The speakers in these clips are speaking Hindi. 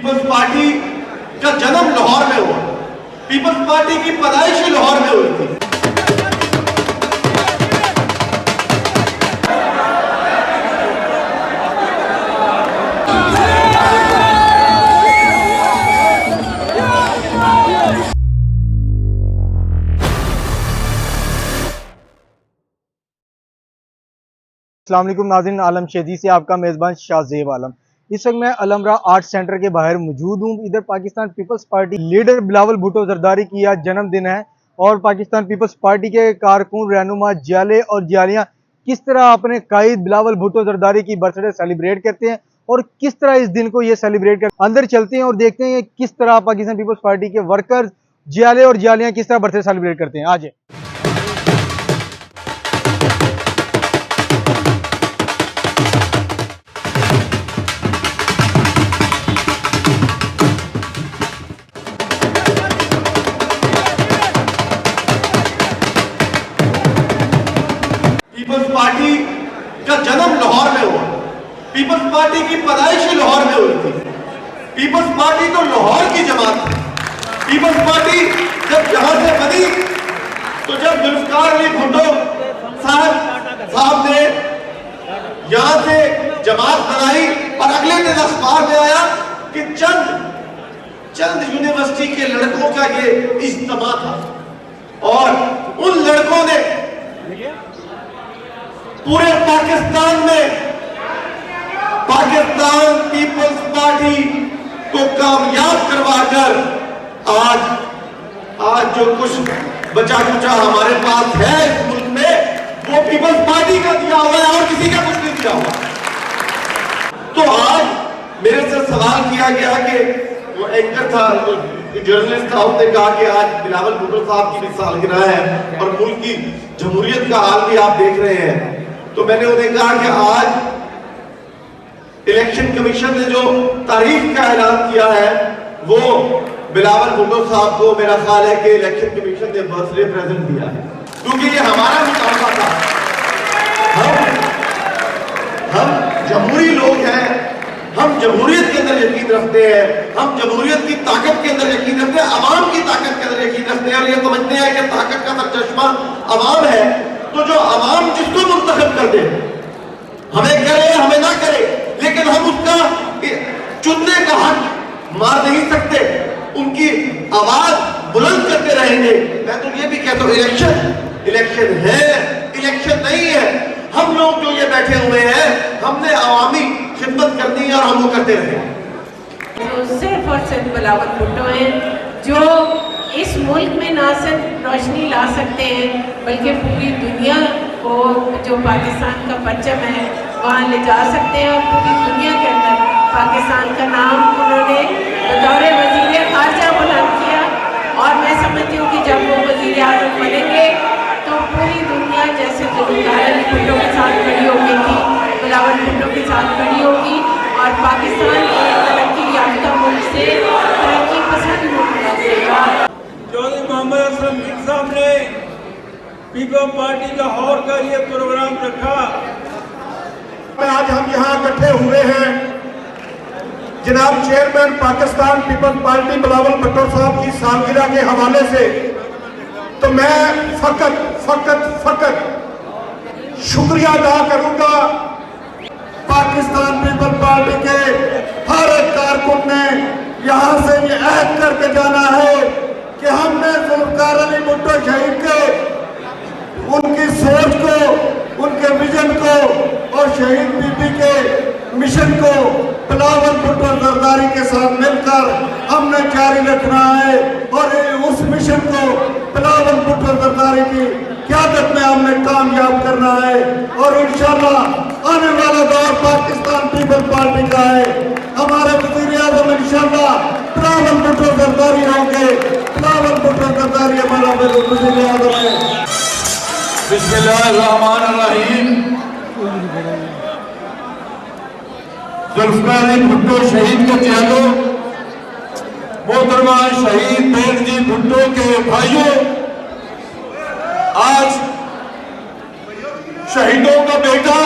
पीपल्स पार्टी का जन्म लाहौर में हुआ। पीपल्स पार्टी की पैदाइश ही लाहौर में हुई थी। अस्सलाम वालेकुम नाज़रीन, आलम शेदी से आपका मेज़बान शाहज़ेब आलम। इस वक्त मैं अलमरा आर्ट सेंटर के बाहर मौजूद हूँ। इधर पाकिस्तान पीपल्स पार्टी लीडर बिलावल भुट्टो जरदारी की आज जन्मदिन है और पाकिस्तान पीपल्स पार्टी के कारकुन रहनुमा जियाले और जियालियाँ किस तरह अपने कायद बिलावल भुट्टो जरदारी की बर्थडे सेलिब्रेट करते हैं और किस तरह इस दिन को ये सेलिब्रेट करते हैं। अंदर चलते हैं और देखते हैं किस तरह पाकिस्तान पीपल्स पार्टी के वर्कर्स जियाले और जियालियाँ किस तरह बर्थडे सेलिब्रेट करते हैं। आज पीपल्स पार्टी का जन्म लाहौर में हुआ। पीपल्स पार्टी की पैदाइश ही लाहौर में हुई थी। पीपल्स पार्टी तो लाहौर की जमात थी। पीपल्स पार्टी जब यहां से बनी तो जब जुल्फकार अली भुट्टो साहब ने यहां से जमात बनाई और अगले दिन अखबार में आया कि चंद यूनिवर्सिटी के लड़कों का ये इज्तिमा था और उन लड़कों ने पूरे पाकिस्तान में पाकिस्तान पीपल्स पार्टी को कामयाब करवाकर आज जो कुछ बचा कुचा हमारे पास है इस मुल्क में वो पीपल्स पार्टी का दिया हुआ है और किसी का कुछ नहीं दिया हुआ। तो आज मेरे से सवाल किया गया कि वो एंकर था, जर्नलिस्ट था, उसने कहा कि आज बिलावल भुट्टो साहब की भी सालगिरह है और मुल्क की जमहूरियत का हाल भी आप देख रहे हैं। तो मैंने उन्हें कहा कि आज इलेक्शन कमीशन ने जो तारीख का ऐलान किया है वो बिलावल भुट्टो साहब को मेरा ख्याल है कि इलेक्शन कमीशन ने बर्थडे प्रेजेंट दिया है, क्योंकि ये हमारा मुकाबला था। हम जमहूरी लोग हैं, हम जमहूरियत के अंदर यकीन रखते हैं, हम जमहूरियत की ताकत के अंदर यकीन रखते हैं, अवाम की ताकत के अंदर यकीन रखते हैं और ये समझते हैं कि ताकत का सरचश्मा अवाम है। तो जो अवाम जिसको मुंतखब कर दे, हमें करे हमें ना करे, लेकिन हम उसका चुनने का हक मार नहीं सकते, उनकी आवाज बुलंद करते रहेंगे। मैं तो ये भी कहता हूँ इलेक्शन है, इलेक्शन नहीं है। हम लोग जो ये बैठे हुए हैं हमने अवामी खिदमत करनी है और हम वो करते रहेंगे। जो सिर्फ और सिर्फ बिलावल भुट्टो हैं जो इस मुल्क में ना सिर्फ रोशनी ला सकते हैं बल्कि पूरी दुनिया को जो पाकिस्तान का परचम है वहाँ ले जा सकते हैं और पूरी दुनिया के अंदर पाकिस्तान का नाम उन्होंने बतौर वज़ीर ख़ारजा बुलंद किया। और मैं समझती हूँ कि जब वो वज़ीर आज़म बनेंगे तो पूरी दुनिया जैसे जुल्फ़िकार अली भुट्टो के साथ खड़ी होगी थी, बिलावल भुट्टो के साथ खड़ी होगी और पाकिस्तान एक तरक्की याफ्ता मुल्क से तरक्की पसंद मुल्क बनेगा। चौधरी मोहम्मद असलम मीर साहब ने पीपल्स पार्टी लाहौर का ये प्रोग्राम रखा। आज हम यहाँ इकट्ठे हुए हैं जनाब चेयरमैन पाकिस्तान पीपल्स पार्टी बिलावल भुट्टो साहब की सालगिरह के हवाले से, तो मैं फकत शुक्रिया अदा करूंगा पाकिस्तान पीपल्स पार्टी के हर एक कारकुन ने यहाँ से ये अहद करके जाना है कि हमने जुल्फ़िकार अली भुट्टो शहीद के उनकी सोच को, उनके विजन को और शहीद बीबी के मिशन को बिलावल भुट्टो जरदारी के साथ मिलकर हमने जारी रखना है और उस मिशन को बिलावल भुट्टो जरदारी की क़यादत में हमने कामयाब करना है और इंशाअल्लाह आने वाला दौर पाकिस्तान पीपल्स पार्टी का है। हमारे वज़ीर आज़म इंशाअल्लाह बिलावल भुट्टो जरदारी होंगे। बिलावल भुट्टो जरदारी हमारा वज़ीर आज़म है। बिस्मिल्लाहिर्रहमानिर्रहीम। जुल्फ़िकार अली भुट्टो शहीद के चेलों, मोहतरमा शहीद बेग जी भुट्टो के भाइयों, आज शहीदों का बेटा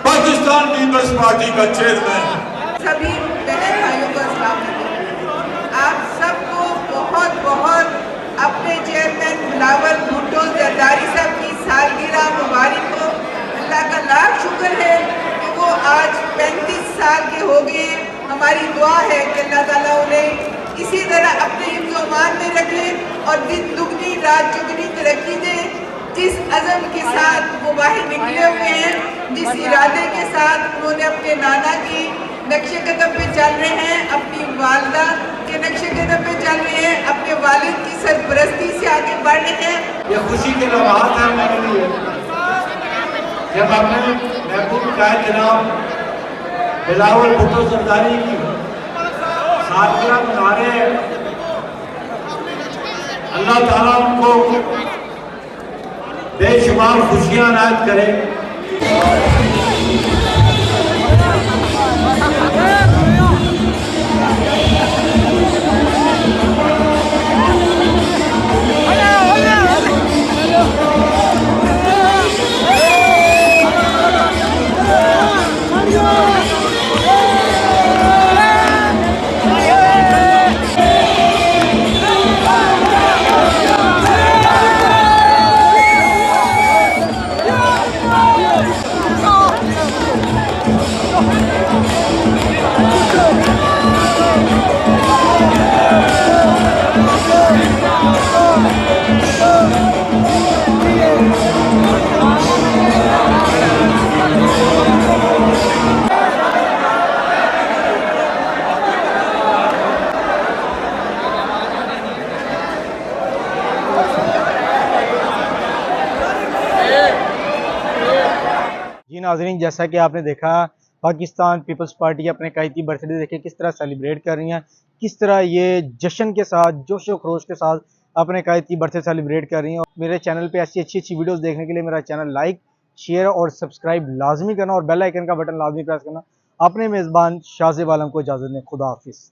पाकिस्तान पीपल्स पार्टी का चेयरमैन सभी बिलावल भुट्टो जरदारी साहब की सालगिरह मुबारक हो। अल्लाह का लाख शुक्र है कि वो आज 35 साल के हो गए। हमारी दुआ है कि अल्लाह ताला उन्हें इसी तरह अपने हिफ्ज़-ओ-मान में रखे और दिन दुगनी रात चुगनी तरक्की दे। जिस अज़म के साथ वो बाहर निकले हुए हैं, जिस इरादे के साथ उन्होंने अपने नाना की नक्शे कदम पे चल रहे हैं, अपनी वालदा के नक्शे कदम पे चल रहे हैं, अपने वालिद की सरपरस्ती से आगे बढ़ रहे हैं। ये खुशी के लम्हात हैं मेरे लिए जब अपने महबूब कायद जनाब बिलावल भुट्टो जरदारी की सालगिरह मना रहे हैं। अल्लाह ताला उनको बेशुमार खुशियां अनायत करे। जी नाज़रीन, जैसा कि आपने देखा पाकिस्तान पीपल्स पार्टी अपने कायती बर्थडे देखे किस तरह सेलिब्रेट कर रही हैं, किस तरह ये जश्न के साथ जोश व खरोश के साथ अपने कायती बर्थडे सेलिब्रेट कर रही हैं। और मेरे चैनल पे ऐसी अच्छी अच्छी वीडियोस देखने के लिए मेरा चैनल लाइक शेयर और सब्सक्राइब लाजमी करना और बेल आइकन का बटन लाजमी प्रेस करना। अपने मेज़बान शाहज़ेब आलम को इजाज़त दें। खुदा हाफिज़।